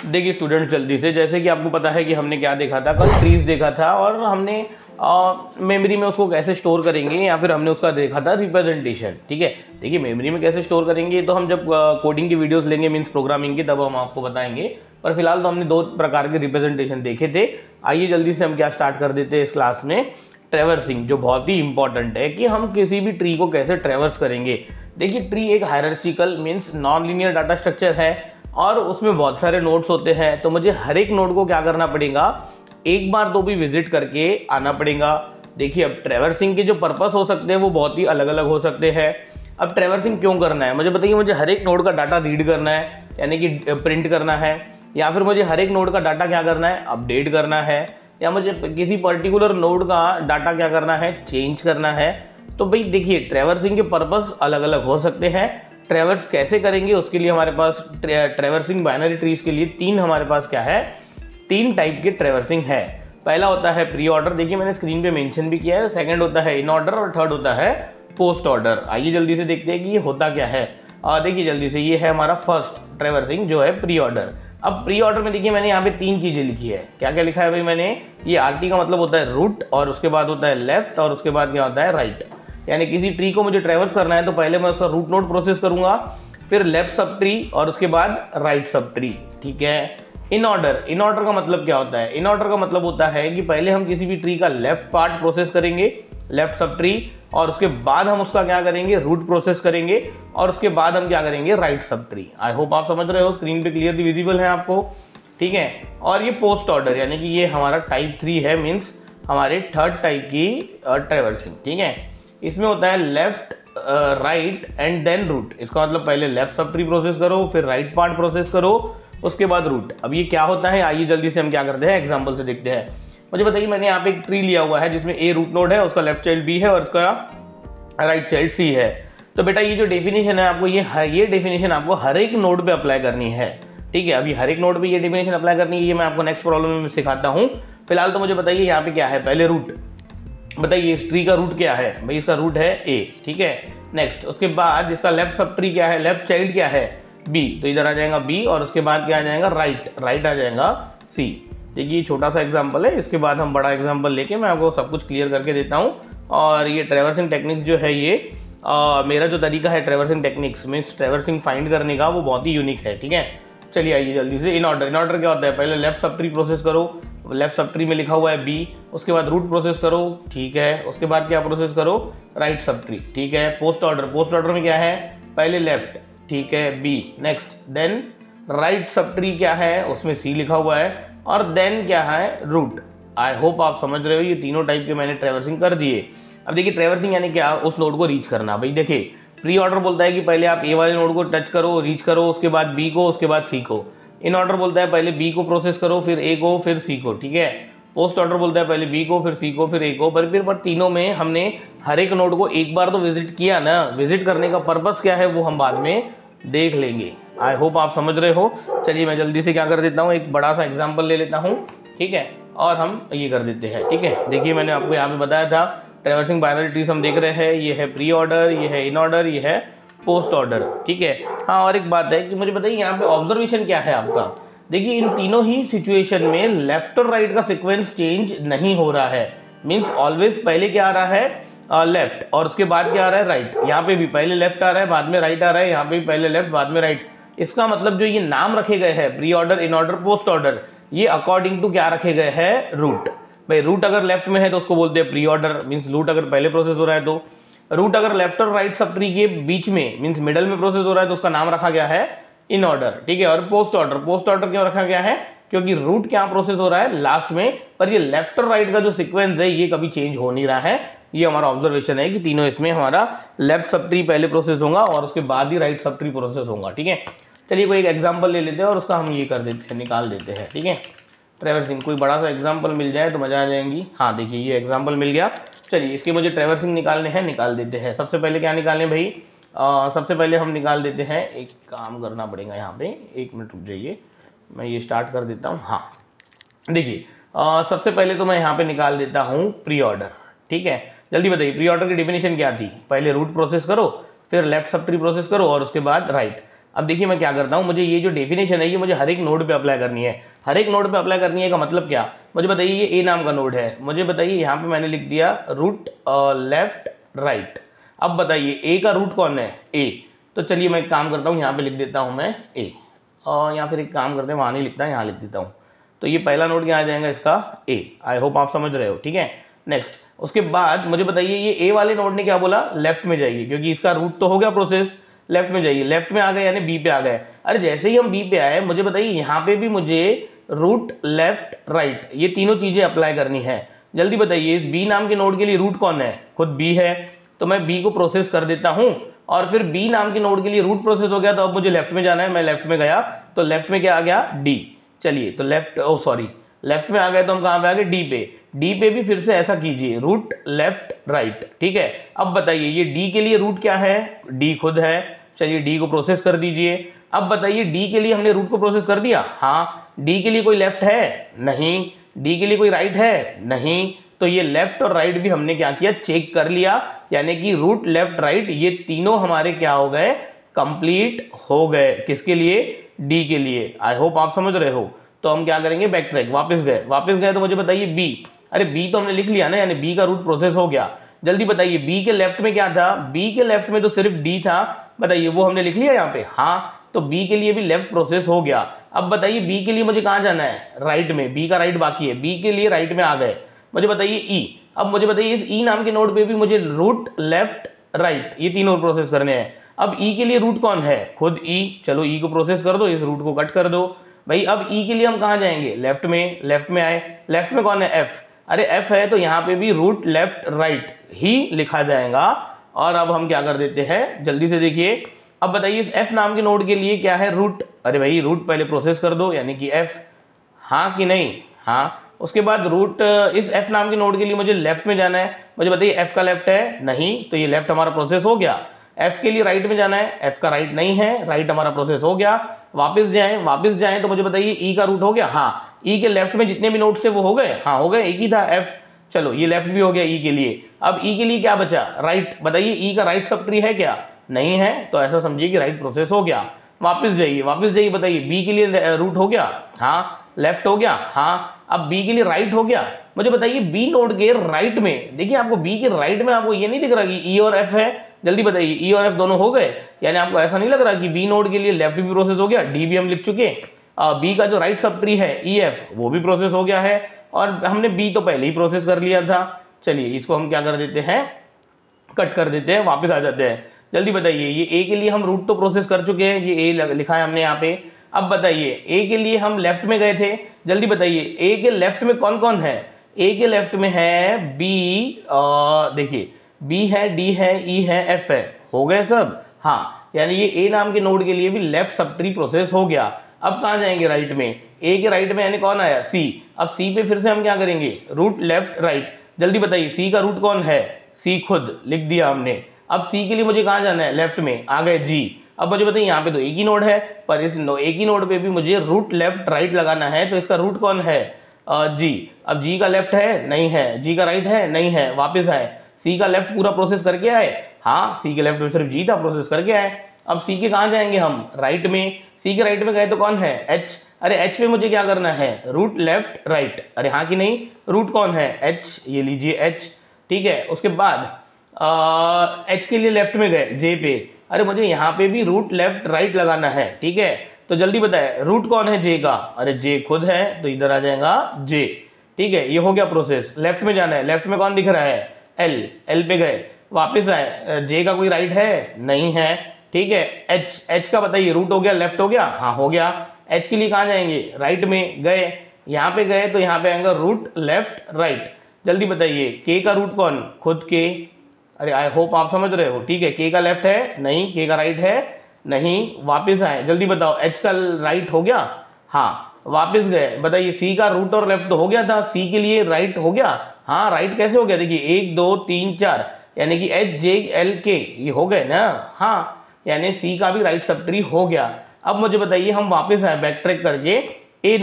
देखिए स्टूडेंट, जल्दी से, जैसे कि आपको पता है कि हमने क्या देखा था कल, ट्रीज देखा था और हमने मेमोरी में उसको कैसे स्टोर करेंगे, या फिर हमने उसका देखा था रिप्रेजेंटेशन। ठीक है, देखिए मेमोरी में कैसे स्टोर करेंगे तो हम जब कोडिंग की वीडियोस लेंगे, मींस प्रोग्रामिंग की, तब हम आपको बताएंगे। पर फिलहाल तो हमने दो प्रकार के रिप्रेजेंटेशन देखे थे। आइए जल्दी से हम क्या स्टार्ट कर देते हैं इस क्लास में, ट्रैवर्सिंग, जो बहुत ही इंपॉर्टेंट है कि हम किसी भी ट्री को कैसे ट्रैवर्स करेंगे। देखिए ट्री एक hierarchical means non linear data structure है और उसमें बहुत सारे नोड्स होते हैं, तो मुझे हर एक नोड को क्या करना पड़ेगा, एक बार तो भी विजिट करके आना पड़ेगा। देखिए अब ट्रैवर्सिंग के जो पर्पस हो सकते हैं वो बहुत ही अलग अलग हो सकते हैं। अब ट्रैवर्सिंग क्यों करना है, मुझे बताइए, मुझे हर एक नोड का डाटा रीड करना है यानी कि प्रिंट करना है, या फिर मुझे हर एक नोड का डाटा क्या करना है, अपडेट करना है, या मुझे किसी पर्टिकुलर नोड का डाटा क्या करना है, चेंज करना है। तो भाई देखिए ट्रैवर्सिंग के पर्पस अलग अलग हो सकते हैं। ट्रैवर्स कैसे करेंगे उसके लिए हमारे पास ट्रैवर्सिंग बाइनरी ट्रीज के लिए तीन हमारे पास क्या है, तीन टाइप के ट्रैवर्सिंग है। पहला होता है प्री ऑर्डर, देखिए मैंने स्क्रीन पे मेंशन भी किया है। सेकंड होता है इन ऑर्डर और थर्ड होता है पोस्ट ऑर्डर। आइए जल्दी से देखते हैं कि ये होता क्या है। देखिए जल्दी से, ये है हमारा फर्स्ट ट्रैवर्सिंग जो है प्री ऑर्डर। अब प्री ऑर्डर में देखिए मैंने यहाँ पे तीन चीजें लिखी है। क्या क्या लिखा है भाई मैंने, ये आरटी का मतलब होता है रूट, और उसके बाद होता है लेफ्ट, और उसके बाद क्या होता है राइट। यानी किसी ट्री को मुझे ट्रैवर्स करना है तो पहले मैं उसका रूट नोड प्रोसेस करूंगा, फिर लेफ्ट सब ट्री और उसके बाद राइट सब ट्री। ठीक है। इन ऑर्डर, इन ऑर्डर का मतलब क्या होता है, इन ऑर्डर का मतलब होता है कि पहले हम किसी भी ट्री का लेफ्ट पार्ट प्रोसेस करेंगे, लेफ्ट सब ट्री, और उसके बाद हम उसका क्या करेंगे, रूट प्रोसेस करेंगे, और उसके बाद हम क्या करेंगे, right sub tree. I hope आप समझ रहे हो, स्क्रीन पे क्लियरली विजिबल है आपको। ठीक है। और ये पोस्ट ऑर्डर यानी कि ये हमारा टाइप 3 है, मीन्स हमारे थर्ड टाइप की ट्रैवर्सिंग। ठीक है। इसमें होता है left, right and then root. इसका मतलब पहले लेफ्ट सब ट्री प्रोसेस करो, फिर राइट पार्ट प्रोसेस करो, उसके बाद रूट। अब ये क्या होता है, आइए जल्दी से हम क्या करते हैं, एग्जांपल से देखते हैं। मुझे बताइए, मैंने यहाँ पे एक ट्री लिया हुआ है जिसमें ए रूट नोड है, उसका लेफ्ट चाइल्ड बी है और उसका राइट चाइल्ड सी है। तो बेटा ये जो डेफिनेशन है आपको, ये डेफिनेशन आपको हर एक नोड पे अप्लाई करनी है। ठीक है। अभी हर एक नोड पे ये डेफिनेशन अप्लाई करनी है, ये मैं आपको नेक्स्ट प्रॉब्लम में सिखाता हूँ। फिलहाल तो मुझे बताइए यहाँ पे क्या है, पहले रूट। बताइए इस ट्री का रूट क्या है, भाई इसका रूट है ए। ठीक है। नेक्स्ट, उसके बाद इसका लेफ्ट सब ट्री क्या है, लेफ्ट चाइल्ड क्या है, बी, तो इधर आ जाएगा बी, और उसके बाद क्या आ जाएगा, राइट, राइट आ जाएगा सी। देखिए छोटा सा एग्जांपल है, इसके बाद हम बड़ा एग्जांपल लेके मैं आपको सब कुछ क्लियर करके देता हूँ। और ये ट्रैवर्सिंग टेक्निक्स जो है, ये मेरा जो तरीका है traversing techniques means traversing find करने का, वो बहुत ही यूनिक है। ठीक है। चलिए आइए जल्दी से, इन ऑर्डर। इन ऑर्डर क्या होता है, पहले लेफ्ट सब ट्री प्रोसेस करो, लेफ्ट सब ट्री में लिखा हुआ है बी, उसके बाद रूट प्रोसेस करो। ठीक है। उसके बाद क्या प्रोसेस करो, राइट सब ट्री। ठीक है। पोस्ट ऑर्डर, पोस्ट ऑर्डर में क्या है, पहले लेफ्ट, ठीक है, B, next then right sub tree क्या है, उसमें सी लिखा हुआ है, और देन क्या है, रूट। आई होप आप समझ रहे हो, ये तीनों टाइप के मैंने ट्रैवर्सिंग कर दिए। अब देखिए ट्रैवर्सिंग यानी क्या, उस नोड को रीच करना। भाई देखिए प्री ऑर्डर बोलता है कि पहले आप ए वाले नोड को टच करो, रीच करो, उसके बाद बी को, उसके बाद सी को। इन ऑर्डर बोलता है पहले बी को प्रोसेस करो, फिर ए को, फिर सी को। ठीक है। पोस्ट ऑर्डर बोलता है पहले बी को, फिर सी को, फिर ए को। पर तीनों में हमने हर एक नोड को एक बार तो विजिट किया ना। विजिट करने का पर्पस क्या है वो हम बाद में देख लेंगे। आई होप आप समझ रहे हो। चलिए मैं जल्दी से क्या कर देता हूँ, एक बड़ा सा एग्जाम्पल ले लेता हूँ। ठीक है। और हम ये कर देते हैं। ठीक है। देखिए मैंने आपको यहाँ पे बताया था ट्रैवर्सिंग बाइनरी ट्रीज हम देख रहे हैं, ये है प्री ऑर्डर, ये है इन ऑर्डर, ये है पोस्ट ऑर्डर। ठीक है। हाँ, और एक बात है कि मुझे बताइए यहाँ पे ऑब्जर्वेशन क्या है आपका। देखिए इन तीनों ही सिचुएशन में लेफ्ट और राइट का सीक्वेंस चेंज नहीं हो रहा है, मीन्स ऑलवेज पहले क्या आ रहा है, लेफ्ट, और उसके बाद क्या आ रहा है, राइट। यहाँ पे भी पहले लेफ्ट आ रहा है, बाद में राइट आ रहा है, यहाँ पे भी पहले लेफ्ट, बाद में राइट। इसका मतलब जो ये नाम रखे गए हैं, pre order, in order, post order, ये अकॉर्डिंग टू क्या रखे गए हैं, रूट। भाई रूट अगर लेफ्ट में है तो उसको बोलते हैं प्री ऑर्डर, मीन्स रूट अगर पहले प्रोसेस हो रहा है तो। रूट अगर लेफ्ट और राइट सब ट्री के बीच में मीन्स मिडल में प्रोसेस हो रहा है तो उसका नाम रखा गया है इन ऑर्डर। ठीक है। और पोस्ट ऑर्डर, पोस्ट ऑर्डर क्यों रखा गया है, क्योंकि रूट क्या प्रोसेस हो रहा है लास्ट में, पर ये लेफ्ट और राइट का जो सीक्वेंस है ये कभी चेंज हो नहीं रहा है। ये हमारा ऑब्जर्वेशन है कि तीनों इसमें हमारा लेफ्ट सब ट्री पहले प्रोसेस होगा और उसके बाद ही राइट सब ट्री प्रोसेस होगा। ठीक है। चलिए कोई एक एग्जाम्पल ले लेते हैं और उसका हम ये कर देते हैं, निकाल देते हैं। ठीक है। ट्रैवर्सिंग कोई बड़ा सा एग्जाम्पल मिल जाए तो मजा आ जाएंगी। हाँ देखिए ये एग्जाम्पल मिल गया। चलिए इसके मुझे ट्रैवर्सिंग निकालने हैं, निकाल देते हैं। सबसे पहले क्या निकालें भाई, सबसे पहले हम निकाल देते हैं, एक काम करना पड़ेगा यहाँ पे, एक मिनट रुक जाइए, मैं ये स्टार्ट कर देता हूँ। हाँ देखिए सबसे पहले तो मैं यहाँ पे निकाल देता हूँ प्री ऑर्डर। ठीक है। जल्दी बताइए प्री ऑर्डर की डेफिनेशन क्या थी, पहले रूट प्रोसेस करो, फिर लेफ्ट सब ट्री प्रोसेस करो और उसके बाद राइट। अब देखिए मैं क्या करता हूँ, मुझे ये जो डेफिनेशन है ये मुझे हर एक नोड पे अप्लाई करनी है। हर एक नोड पे अप्लाई करनी है का मतलब क्या, मुझे बताइए ये ए नाम का नोड है, मुझे बताइए यहाँ पे मैंने लिख दिया रूट लेफ्ट राइट। अब बताइए ए का रूट कौन है, ए। तो चलिए मैं एक काम करता हूँ, यहाँ पे लिख देता हूँ मैं ए, और या फिर एक काम करते हैं वहाँ नहीं लिखता, यहाँ लिख देता हूँ। तो ये पहला नोड क्या आ जाएगा इसका, ए। आई होप आप समझ रहे हो, ठीक है। नेक्स्ट उसके बाद मुझे बताइए ये ए वाले नोड ने क्या बोला, लेफ्ट में जाइए, क्योंकि इसका रूट तो हो गया प्रोसेस, लेफ्ट में जाइए। लेफ्ट में आ गए यानी बी पे आ गए। अरे जैसे ही हम बी पे आए, मुझे बताइए यहाँ पे भी मुझे रूट लेफ्ट राइट ये तीनों चीजें अप्लाई करनी है। जल्दी बताइए इस बी नाम के नोड के लिए रूट कौन है, खुद बी है, तो मैं बी को प्रोसेस कर देता हूँ। और फिर बी नाम के नोड के लिए रूट प्रोसेस हो गया, तो अब मुझे लेफ्ट में जाना है, मैं लेफ्ट में गया, तो लेफ्ट में क्या आ गया, डी। चलिए तो लेफ्ट में आ गए, तो हम कहाँ पे आ गए, डी पे। डी पे भी फिर से ऐसा कीजिए, रूट लेफ्ट राइट, ठीक है। अब बताइए ये डी के लिए रूट क्या है, डी खुद है, चलिए डी को प्रोसेस कर दीजिए। अब बताइए डी के लिए हमने रूट को प्रोसेस कर दिया, हाँ। डी के लिए कोई लेफ्ट है, नहीं। डी के लिए कोई राइट है, नहीं। तो ये लेफ्ट और राइट भी हमने क्या किया, चेक कर लिया, यानी कि रूट लेफ्ट राइट ये तीनों हमारे क्या हो गए, कंप्लीट हो गए। किसके लिए, डी के लिए। आई होप आप समझ रहे हो। तो हम क्या करेंगे, बैक ट्रैक, वापस गए तो मुझे बताइए बी। अरे बी तो हमने लिख लिया ना, यानी बी का रूट प्रोसेस हो गया। जल्दी बताइए बी के लेफ्ट में क्या था, बी के लेफ्ट में तो सिर्फ डी था, बताइए वो हमने लिख लिया यहाँ पे, हाँ। तो बी के लिए भी लेफ्ट प्रोसेस हो गया। अब बताइए बी के लिए मुझे कहाँ जाना है, राइट में, बी का राइट बाकी है, बी के लिए राइट में आ गए। मुझे बताइए ई। अब मुझे बताइए इस ई नाम के नोड पे भी मुझे रूट लेफ्ट राइट ये तीनों प्रोसेस करने हैं। अब ई के लिए रूट कौन है, खुद ई, चलो ई को प्रोसेस कर दो, इस रूट को कट कर दो भाई। अब ई के लिए हम कहाँ जाएंगे, लेफ्ट में आए, लेफ्ट में कौन है, एफ। अरे एफ है तो यहाँ पे भी रूट लेफ्ट राइट ही लिखा जाएगा। और अब हम क्या कर देते हैं, जल्दी से देखिए। अब बताइए इस एफ नाम के नोड के लिए क्या है, रूट। अरे भाई रूट पहले प्रोसेस कर दो, यानी कि एफ, हाँ कि नहीं, हाँ। उसके बाद रूट इस एफ नाम के नोड के लिए मुझे लेफ्ट में जाना है, मुझे बताइए एफ का लेफ्ट है, नहीं, तो ये लेफ्ट हमारा प्रोसेस हो गया। एफ के लिए राइट में जाना है, एफ का राइट नहीं है, राइट हमारा प्रोसेस हो गया। वापस जाएं तो मुझे बताइए ई का रूट हो गया, हाँ। ई के लेफ्ट में जितने भी नोड्स थे वो हो गए, हाँ हो गए, एक ही था एफ, चलो ये लेफ्ट भी हो गया ई के लिए। अब ई के लिए क्या बचा, राइट। बताइए ई का राइट सब ट्री है क्या, नहीं है, तो ऐसा समझिए कि राइट प्रोसेस हो गया। वापस जाइए, बताइए बी के लिए रूट हो गया, हाँ। लेफ्ट हो गया, हाँ। अब बी के लिए राइट हो गया। मुझे बताइए बी नोड के राइट में, देखिए आपको बी के राइट में आपको ये नहीं दिख रहा कि ई और एफ है। जल्दी बताइए ई और एफ दोनों हो गए, यानी आपको ऐसा नहीं लग रहा कि बी नोड के लिए लेफ्ट भी प्रोसेस हो गया, डी भी हम लिख चुके, बी का जो राइट सब ट्री है ई एफ वो भी प्रोसेस हो गया है, और हमने बी तो पहले ही प्रोसेस कर लिया था। चलिए इसको हम क्या कर देते हैं, कट कर देते हैं, वापस आ जाते हैं। जल्दी बताइए ये ए के लिए हम रूट तो प्रोसेस कर चुके हैं, ये ए लिखा है हमने यहाँ पे। अब बताइए ए के लिए हम लेफ्ट में गए थे, जल्दी बताइए ए के लेफ्ट में कौन कौन है, ए के लेफ्ट में है बी, देखिए बी है, डी है, ई है, एफ है, हो गए सब, हाँ। यानी ये ए नाम के नोड के लिए भी लेफ्ट सब ट्री प्रोसेस हो गया। अब कहाँ जाएंगे, राइट में, ए के राइट में यानी कौन आया, सी। अब सी पे फिर से हम क्या करेंगे, रूट लेफ्ट राइट। जल्दी बताइए सी का रूट कौन है, सी खुद लिख दिया हमने। अब सी के लिए मुझे कहाँ जाना है, लेफ्ट में आ गए जी। अब मुझे बताइए यहाँ पे तो एक ही नोड है, पर इस एक ही नोड पे भी मुझे रूट लेफ्ट राइट लगाना है, तो इसका रूट कौन है, जी। अब जी का लेफ्ट है, नहीं है, जी का राइट है, नहीं है, वापस आए, सी का लेफ्ट पूरा प्रोसेस करके आए, हाँ। सी के लेफ्ट में सिर्फ जी था, प्रोसेस करके आए। अब सी के कहाँ जाएंगे हम, राइट में, सी के राइट में गए तो कौन है, एच। अरे एच में मुझे क्या करना है, रूट लेफ्ट राइट, अरे हाँ कि नहीं, रूट कौन है, एच, ये लीजिए एच, ठीक है। उसके बाद एच के लिए लेफ्ट में गए जे पे, अरे मुझे यहाँ पे भी रूट लेफ्ट राइट लगाना है, ठीक है। तो जल्दी बताए रूट कौन है, जे का, अरे जे खुद है, तो इधर आ जाएगा जे, ठीक है। ये हो गया प्रोसेस। लेफ्ट में जाना है, लेफ्ट में कौन दिख रहा है, एल, एल पे गए, वापस आए, जे का कोई राइट है, नहीं है, ठीक है। एच, एच का बताइए रूट हो गया, लेफ्ट हो गया, हाँ हो गया। एच के लिए कहाँ जाएंगे, राइट में गए, यहाँ पे गए तो यहाँ पे आएगा रूट लेफ्ट राइट। जल्दी बताइए के का रूट कौन, खुद के, अरे आई होप आप समझ रहे हो, ठीक है। के का लेफ्ट है, नहीं, के का राइट है, नहीं, वापस आए। जल्दी बताओ एच का राइट हो गया, हाँ, वापस गए। बताइए सी का रूट और लेफ्ट तो हो गया था, सी के लिए राइट हो गया, हाँ। राइट कैसे हो गया, देखिए 1 2 3 4, यानी कि एच जे एल के ये हो गए ना, हाँ। यानी सी का भी राइट सब ट्री हो गया। अब मुझे बताइए हम वापस आए बैक ट्रैक करके ए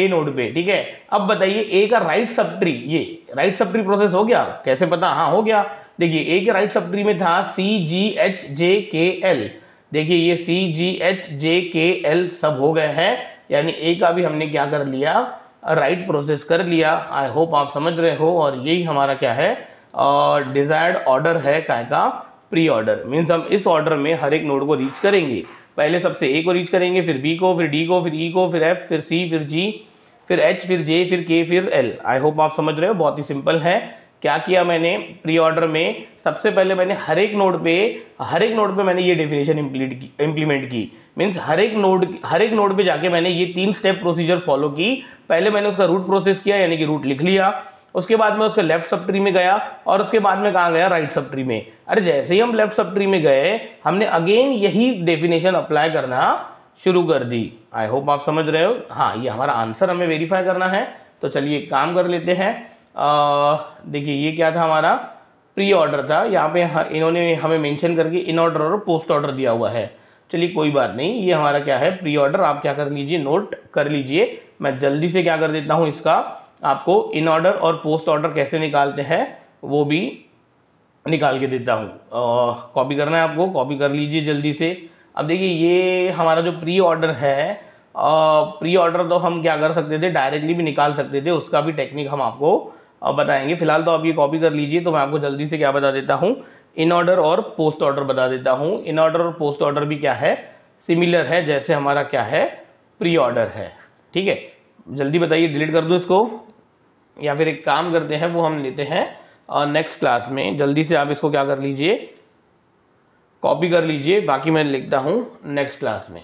नोड पे, ठीक है। अब बताइए ए का राइट सब ट्री, ये राइट सब ट्री प्रोसेस हो गया, कैसे पता, हाँ हो गया। देखिए ए के राइट सब ट्री में था सी जी एच जे के एल, देखिए ये CGHJKL सब हो गए हैं, यानी ए का भी हमने क्या कर लिया, राइट प्रोसेस कर लिया। आई होप आप समझ रहे हो। और यही हमारा क्या है, डिजायर्ड ऑर्डर है काय का, प्री ऑर्डर। मीन्स हम इस ऑर्डर में हर एक नोड को रीच करेंगे। पहले सबसे ए को रीच करेंगे, फिर बी को, फिर डी को, फिर ई को, फिर एफ, फिर सी, फिर जी, फिर एच, फिर जे, फिर के, फिर एल। आई होप आप समझ रहे हो, बहुत ही सिंपल है। क्या किया मैंने प्री ऑर्डर में, सबसे पहले मैंने हर एक नोड पे मैंने ये डेफिनेशन इंप्लीमेंट की। मीन्स हर एक नोड पे जाके मैंने ये 3 स्टेप प्रोसीजर फॉलो की। पहले मैंने उसका रूट प्रोसेस किया, यानी कि रूट लिख लिया। उसके बाद में उसके लेफ्ट सब ट्री में गया, और उसके बाद में कहाँ गया, राइट सब ट्री में। अरे जैसे ही हम लेफ्ट सब ट्री में गए, हमने अगेन यही डेफिनेशन अप्लाई करना शुरू कर दी। आई होप आप समझ रहे हो। हाँ, ये हमारा आंसर हमें वेरीफाई करना है, तो चलिए काम कर लेते हैं। देखिए ये क्या था, हमारा प्री ऑर्डर था। यहाँ पे इन्होंने हमें मेंशन करके इन ऑर्डर और पोस्ट ऑर्डर दिया हुआ है। चलिए कोई बात नहीं, ये हमारा क्या है, प्री ऑर्डर। आप क्या कर लीजिए, नोट कर लीजिए। मैं जल्दी से क्या कर देता हूँ, इसका आपको इन ऑर्डर और पोस्ट ऑर्डर कैसे निकालते हैं वो भी निकाल के देता हूँ। कॉपी करना है आपको, कॉपी कर लीजिए जल्दी से। अब देखिए ये हमारा जो प्री ऑर्डर है, प्री ऑर्डर तो हम क्या कर सकते थे, डायरेक्टली भी निकाल सकते थे, उसका भी टेक्निक हम आपको बताएंगे। फिलहाल तो आप ये कॉपी कर लीजिए, तो मैं आपको जल्दी से क्या बता देता हूँ, इन ऑर्डर और पोस्ट ऑर्डर बता देता हूँ। इन ऑर्डर और पोस्ट ऑर्डर भी क्या है, सिमिलर है, जैसे हमारा क्या है, प्री ऑर्डर है। ठीक है, जल्दी बताइए, डिलीट कर दो इसको, या फिर एक काम करते हैं, वो हम लेते हैं नेक्स्ट क्लास में। जल्दी से आप इसको क्या कर लीजिए, कॉपी कर लीजिए, बाकी मैं लिखता हूँ नेक्स्ट क्लास में।